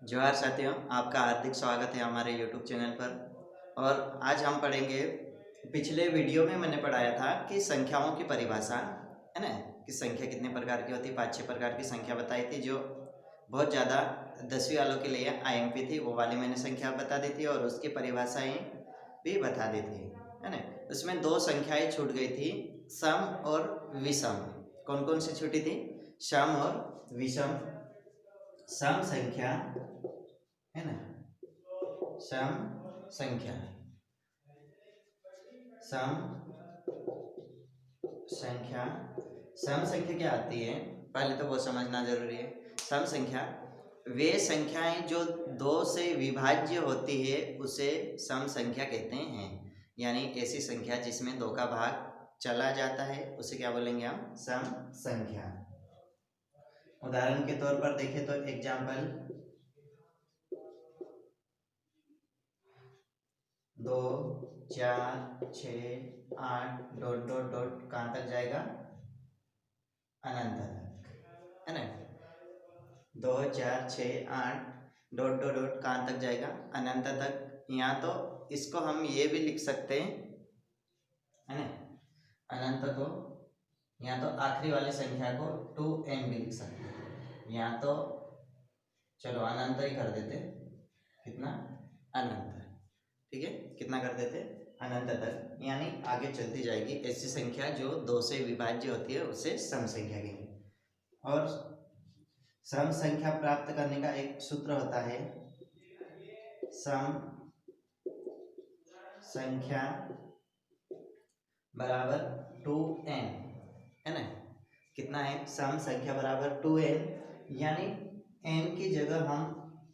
जोहार साथियों, आपका हार्दिक स्वागत है हमारे यूट्यूब चैनल पर। और आज हम पढ़ेंगे, पिछले वीडियो में मैंने पढ़ाया था कि संख्याओं की परिभाषा है ना, कि संख्या कितने प्रकार की होती है। 5-6 प्रकार की संख्या बताई थी, जो बहुत ज़्यादा 10वीं वालों के लिए आईएमपी थी। वो वाली मैंने संख्या बता दी थी और उसकी परिभाषाएं भी बता दी थी, है ना। उसमें 2 संख्याएं छूट गई थी, सम और विषम। कौन कौन सी छूटी थी? सम और विषम। सम संख्या है ना, सम संख्या, सम संख्या, सम संख्या क्या आती है पहले तो वो समझना जरूरी है। सम संख्या वे संख्याएं जो 2 से विभाज्य होती है उसे सम संख्या कहते हैं। यानी ऐसी संख्या जिसमें 2 का भाग चला जाता है उसे क्या बोलेंगे हम? सम संख्या। उदाहरण के तौर पर देखें तो एग्जाम्पल 2, 4, 6, 8 डॉट डॉट डॉट कहाँ तक जाएगा? अनंत तक, है ना। 2, 4, 6, 8 डॉट डॉट डॉट कहाँ तक जाएगा? अनंत तक। यहाँ तो इसको हम ये भी लिख सकते हैं, है ना, अनंत को। यहाँ तो आखिरी वाली संख्या को 2n भी लिख सकते हैं। यहाँ तो चलो अनंत ही कर देते, कितना? अनंत, ठीक है। कितना कर देते? अनंत तक। यानी आगे चलती जाएगी ऐसी संख्या जो 2 से विभाज्य होती है उसे सम संख्या कहेंगे। और सम संख्या प्राप्त करने का एक सूत्र होता है, सम संख्या बराबर 2n, है ना। कितना है? सम संख्या बराबर 2n। यानी n की जगह हम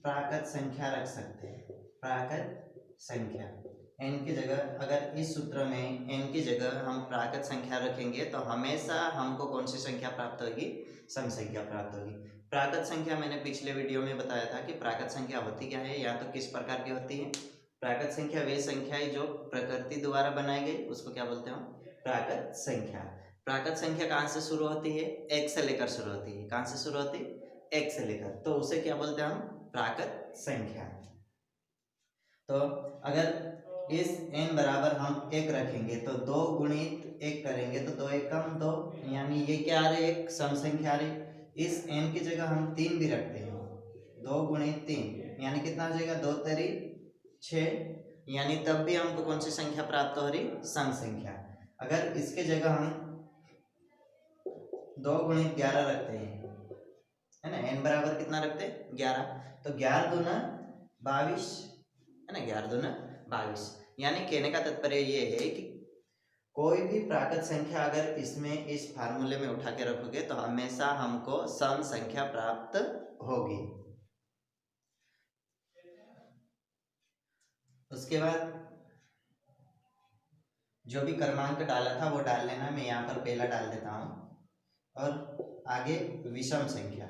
प्राकृत संख्या रख सकते हैं। प्राकृत संख्या n की जगह, अगर इस सूत्र में n की जगह हम प्राकृत संख्या रखेंगे तो हमेशा हमको कौन सी संख्या प्राप्त होगी? सम संख्या प्राप्त होगी। प्राकृत संख्या मैंने पिछले वीडियो में बताया था कि प्राकृत संख्या होती क्या है, या तो किस प्रकार की होती है। प्राकृत संख्या वे संख्याएं जो प्रकृति द्वारा बनाई गई उसको क्या बोलते हैं? प्राकृत संख्या। प्राकृत संख्या कहाँ से शुरू होती है? एक से लेकर शुरू होती है। कहाँ से शुरू होती है? एक से लेकर, तो उसे क्या बोलते हैं हम? प्राकृत संख्या। तो अगर इस n बराबर हम 1 रखेंगे तो 2 गुणित 1 करेंगे तो 2 एकम 2, यानी ये क्या आ रही है? एक सम संख्या आ रही। इस n की जगह हम 3 भी रखते हैं, 2 गुणित 3 यानी कितना हो जाएगा? 2 तेरी 6, यानी तब भी हमको कौन सी संख्या प्राप्त हो रही? सम संख्या। अगर इसके जगह हम 2 गुणित 11 रखते हैं, है ना, n बराबर कितना रखते हैं? 11, तो 11 दूना 22, है ना, 11 दूना 22। यानी कहने का तात्पर्य ये है कि कोई भी प्राकृत संख्या अगर इसमें इस फार्मूले में उठा के रखोगे तो हमेशा हमको सम संख्या प्राप्त होगी। उसके बाद जो भी क्रमांक डाला था वो डाल लेना, मैं यहाँ पर पहला डाल देता हूँ। और आगे विषम संख्या,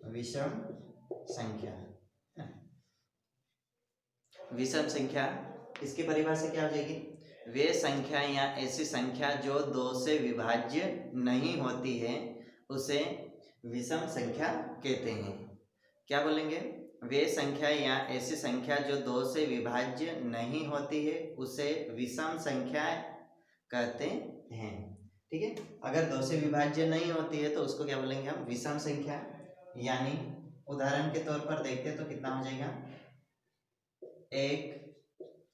विषम संख्या, विषम संख्या इसकी परिभाषा क्या हो जाएगी? वे संख्या या ऐसी संख्या जो 2 से विभाज्य नहीं होती है उसे विषम संख्या कहते हैं। क्या बोलेंगे? वे संख्या या ऐसी संख्या जो 2 से विभाज्य नहीं होती है उसे विषम संख्या कहते हैं, ठीक है। अगर 2 से विभाज्य नहीं होती है तो उसको क्या बोलेंगे हम? विषम संख्या। यानी उदाहरण के तौर पर देखते हैं तो कितना हो जाएगा? 1,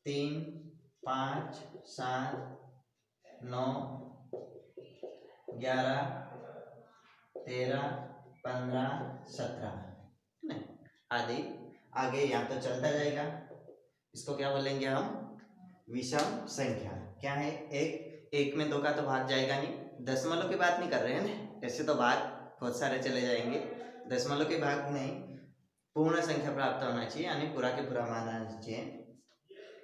3, 5, 7, 9, 11, 13, 15, 17 आदि आगे यहाँ तो चलता जाएगा। इसको क्या बोलेंगे हम? विषम संख्या। क्या है? एक में 2 का तो भाग जाएगा नहीं, दशमलव की बात नहीं कर रहे हैं ना, ऐसे तो भाग बहुत सारे चले जाएंगे, दशमलव के भाग नहीं, पूर्ण संख्या प्राप्त होना चाहिए, यानी पूरा के पूरा मानना चाहिए।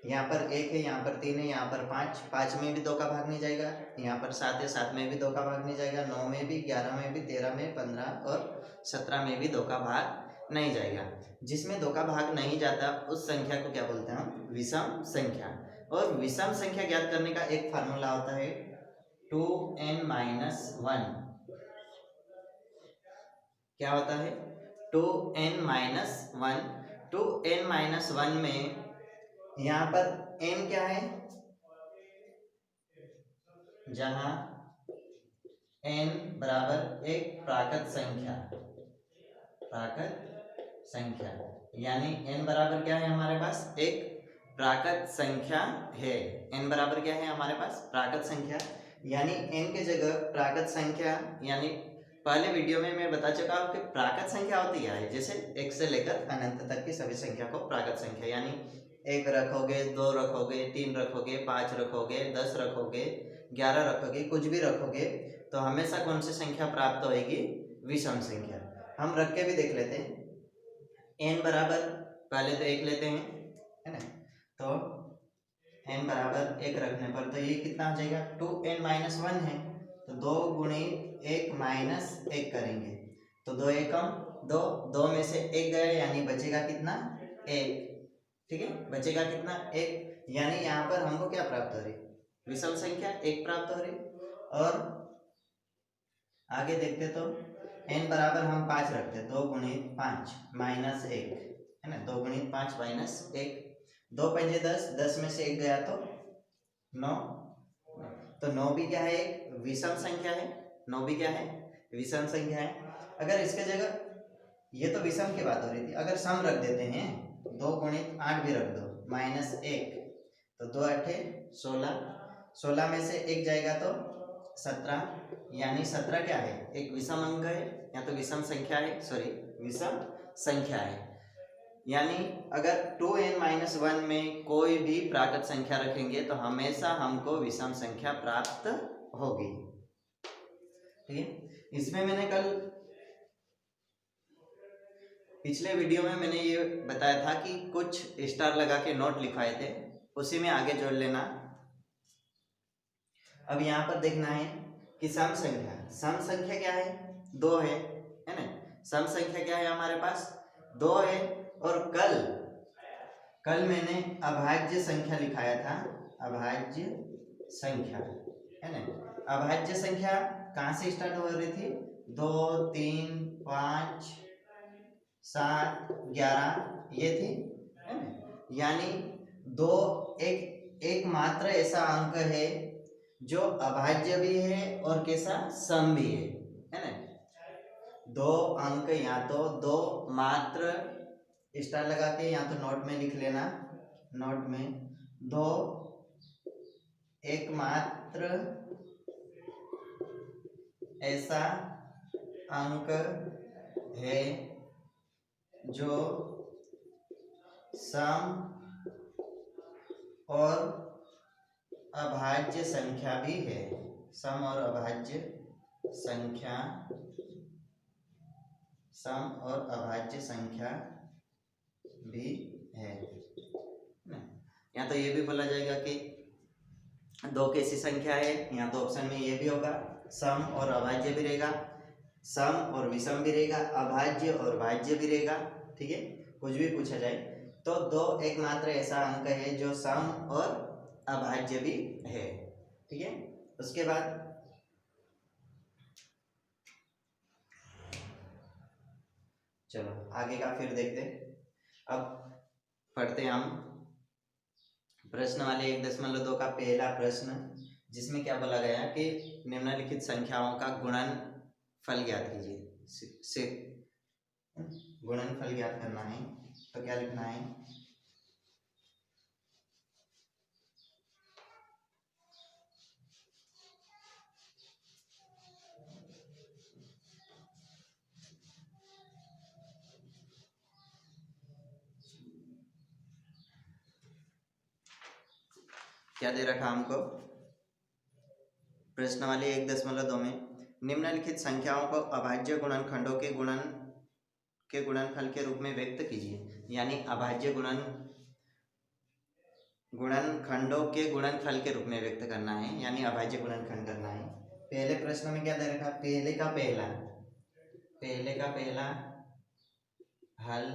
यहाँ पर 1 है, यहाँ पर 3 है, यहाँ पर 5 में भी 2 का भाग नहीं जाएगा, यहाँ पर 7 है, 7 में भी 2 का भाग नहीं जाएगा, 9 में भी, 11 में भी, 13 में, 15 और 17 में भी 2 का भाग नहीं जाएगा। जिसमें 2 का भाग नहीं जाता उस संख्या को क्या बोलते हैं हम? विषम संख्या। और विषम संख्या ज्ञात करने का एक फार्मूला होता है 2n - 1, क्या होता है 2n-1। 2n-1 में यहाँ पर n क्या है, जहां n बराबर एक प्राकृत संख्या यानी n बराबर क्या है हमारे पास, एक प्राकृत संख्या है। n बराबर क्या है हमारे पास, प्राकृत संख्या। यानी n के जगह प्राकृत संख्या, यानी पहले वीडियो में मैं बता चुका हूं कि प्राकृत संख्या होती क्या है, जैसे एक से लेकर अनंत तक की सभी संख्या को प्राकृत संख्या, यानी एक रखोगे, दो रखोगे, तीन रखोगे, 5 रखोगे, 10 रखोगे, 11 रखोगे, कुछ भी रखोगे तो हमेशा कौन सी संख्या प्राप्त होगी, विषम संख्या। हम रख के भी देख लेते हैं। n बराबर पहले तो एक लेते हैं, है ना, तो n बराबर एक रखने पर तो ये कितना हो जाएगा 2n-1 है, तो 2 गुणित 1 माइनस 1 करेंगे तो 2 एकम 2, 2 में से 1 गया यानी बचेगा कितना 1, ठीक है, बचेगा कितना 1, यानी यहाँ पर हमको क्या प्राप्त हो रही, विषम संख्या 1 प्राप्त हो रही। और आगे देखते तो n बराबर हम 5 रखते, 2 गुणित 5 माइनस 1, है ना, 2 गुणित 5 माइनस 1, 2 पंजे 10, 10 में से 1 गया तो 9, तो 9 भी क्या है, एक विषम संख्या है। 9 भी क्या है, विषम संख्या है। अगर इसके जगह, ये तो विषम की बात हो रही थी, अगर सम रख देते हैं 2 गुणित 8 भी रख दो माइनस 1, तो 2 8 16, 16 में से 1 जाएगा तो 17, यानी 17 क्या है, एक विषम अंक है, या तो विषम संख्या है, सॉरी विषम संख्या है। यानी अगर 2n-1 में कोई भी प्राकृत संख्या रखेंगे तो हमेशा हमको विषम संख्या प्राप्त होगी, ठीक है। इसमें मैंने कल पिछले वीडियो में मैंने ये बताया था कि कुछ स्टार लगा के नोट लिखवाए थे, उसी में आगे जोड़ लेना। अब यहाँ पर देखना है कि सम संख्या क्या है, 2 है ना, सम संख्या क्या है हमारे पास 2 है। और कल मैंने अभाज्य संख्या लिखाया था, अभाज्य संख्या, है ना, अभाज्य संख्या कहाँ से स्टार्ट हो रही थी, 2 3 5 7 11 ये थी, है ना, यानी 2 एक मात्र ऐसा अंक है जो अभाज्य भी है और कैसा सम भी है ना। 2 अंक या तो 2 मात्र, स्टार लगा के या तो नोट में लिख लेना, नोट में 2 एकमात्र ऐसा अंक है जो सम और अभाज्य संख्या भी है, सम और अभाज्य संख्या, सम और अभाज्य संख्या भी है ना। या तो ये भी बोला जाएगा कि 2 कैसी संख्या है, या तो ऑप्शन में ये भी होगा सम और अभाज्य भी रहेगा, सम और विषम भी रहेगा, अभाज्य और भाज्य भी रहेगा, ठीक है, कुछ भी पूछा जाए तो 2 एकमात्र ऐसा अंक है जो सम और अभाज्य भी है, ठीक है। उसके बाद चलो आगे का फिर देखते। अब पढ़ते हैं हम प्रश्न वाले 1.2 का पहला प्रश्न, जिसमें क्या बोला गया कि निम्नलिखित संख्याओं का गुणनफल ज्ञात कीजिए। गुणनफल ज्ञात करना है तो क्या लिखना है, क्या दे रखा हमको प्रश्न वाले 1.2 में, निम्नलिखित संख्याओं को अभाज्य गुणनखंडों के गुणनफल के रूप में व्यक्त कीजिए। यानी अभाज्य गुणनखंडों के गुणनफल के रूप में व्यक्त करना है, यानी अभाज्य गुणनखंड करना है। पहले प्रश्न में क्या दे रखा, पहले का पहला हल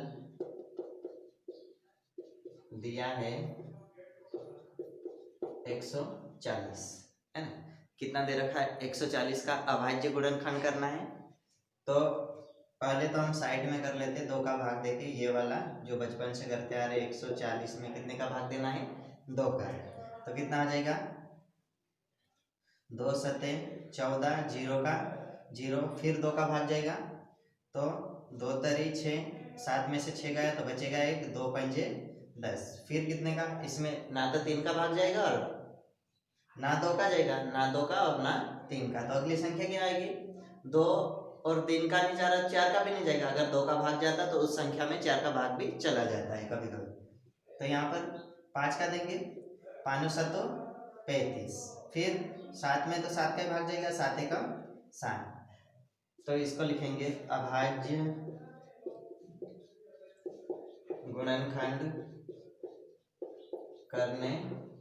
दिया है 140, है ना, कितना दे रखा है 140 का अभाज्य गुणनखंड करना है। तो पहले तो हम साइड में कर लेते, 2 का भाग देके, ये वाला जो बचपन से करते आ रहे 140 में कितने का भाग देना है, 2 का। तो कितना आ जाएगा, 2 सते 14, 0 का 0, फिर 2 का भाग जाएगा तो 2 तरी 6, 7 में से 6 गया तो बचेगा 1, 2 पंजे 10, फिर कितने का, इसमें ना तो 3 का भाग जाएगा और ना 2 का जाएगा, ना 2 का और ना 3 का, तो अगली संख्या क्या आएगी, 2 और 3 का नहीं जा रहा, 4 का भी नहीं जाएगा। अगर 2 का भाग जाता तो उस संख्या में 4 का भाग भी चला जाता है कभी कभी। तो यहाँ पर 5 का देंगे, 5 सतो 35, फिर 7 में तो 7 का ही भाग जाएगा, 7 एकम 7, तो इसको लिखेंगे अभाज्य गुणनखंड करने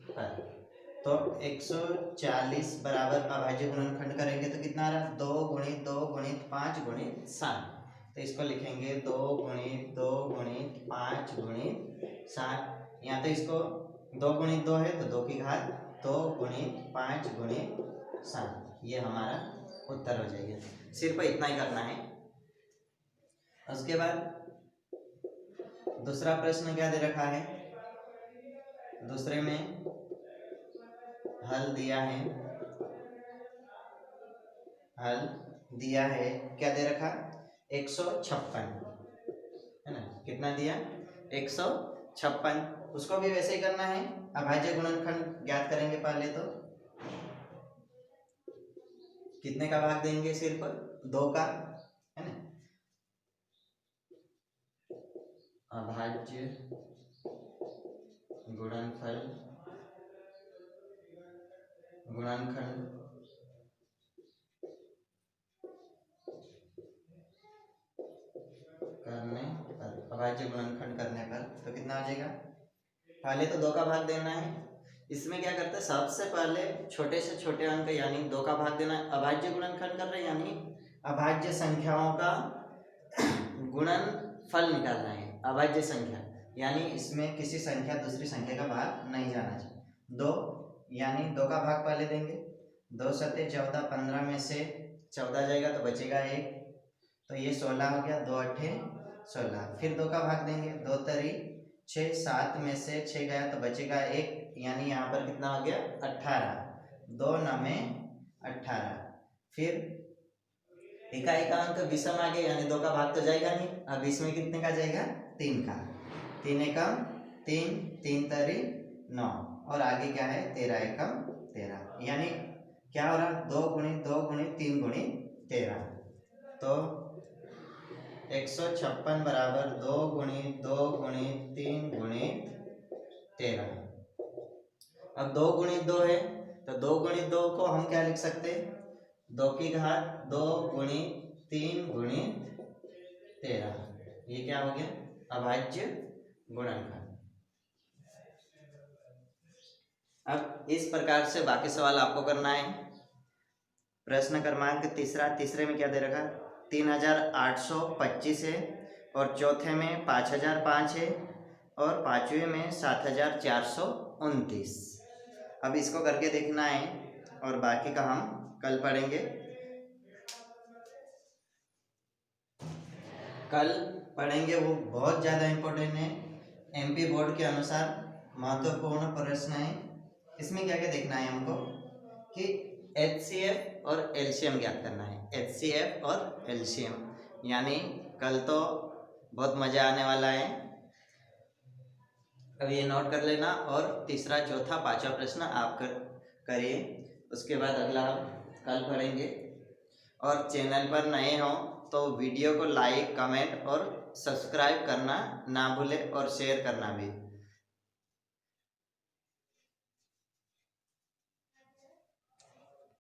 पर। तो 140 बराबर अभाज्य गुणनखंड करेंगे तो कितना आ रहा है, 2 गुणित 2 गुणित 5 गुणित 7, तो इसको लिखेंगे 2 गुणित 2 गुणित 5 गुणित 7। यहाँ तो इसको 2 गुणित 2 है तो 2 की घात 2 गुणित 5 गुणित 7, ये हमारा उत्तर हो जाएगा। सिर्फ इतना ही करना है। उसके बाद दूसरा प्रश्न क्या दे रखा है, दूसरे में हल दिया है, हल दिया है, क्या दे रखा, 156 है ना, कितना दिया, 156, उसको भी वैसे ही करना है। अभाज्य गुणनखंड ज्ञात करेंगे पहले, तो कितने का भाग देंगे, सिर्फ 2 का, है ना, अभाज्य गुणनखंड करने पर, अभाज्य गुणनखंड करने पर तो कितना आ जाएगा, पहले तो 2 का भाग देना है। इसमें क्या करते हैं, सबसे पहले छोटे से छोटे अंक यानी 2 का भाग देना है। अभाज्य गुणनखंड कर रहे हैं यानी अभाज्य संख्याओं का गुणनफल निकालना है। अभाज्य संख्या यानी इसमें किसी संख्या दूसरी संख्या का भाग नहीं जाना चाहिए। 2 यानी 2 का भाग पहले देंगे, 2 सते 14, 15 में से 14 जाएगा तो बचेगा 1, तो ये 16 हो गया, 2 अट्ठे 16, फिर 2 का भाग देंगे, 2 तरी 6, 7 में से 6 गया तो बचेगा 1, यानी यहाँ पर कितना हो गया, 18, 2 9 18, फिर एकाएक अंक विषम आ गया यानी 2 का भाग तो जाएगा नहीं। अब इसमें कितने का जाएगा, 3 का, 3 एकम 3, 3 तरी 9, और आगे क्या है, 13 एकम 13, यानी क्या हो रहा, 2 गुणित 2 गुणित 3 गुणित 13, तो 156 बराबर 2 गुणित 2 गुणित 3 गुणित 13। अब 2 गुणित 2 है तो 2 गुणित 2 को हम क्या लिख सकते हैं, 2 की घात 2 गुणित 3 गुणित 13, ये क्या हो गया, अभाज्य गुणनखंड। अब इस प्रकार से बाकी सवाल आपको करना है। प्रश्न क्रमांक तीसरे में क्या दे रखा, 3825 है, और चौथे में 5005 है, और पांचवें में 7429। अब इसको करके देखना है और बाकी का हम कल पढ़ेंगे। कल पढ़ेंगे वो बहुत ज़्यादा इम्पोर्टेंट है, एमपी बोर्ड के अनुसार महत्वपूर्ण प्रश्न है। इसमें क्या क्या देखना है हमको कि HCF और एलसीएम ज्ञात करना है। HCF और एलसीएम यानी कल तो बहुत मज़ा आने वाला है, अब ये नोट कर लेना। और तीसरा, चौथा, पांचवा प्रश्न आप करिए, उसके बाद अगला हम कल पढ़ेंगे। और चैनल पर नए हों तो वीडियो को लाइक, कमेंट और सब्सक्राइब करना ना भूलें, और शेयर करना भी।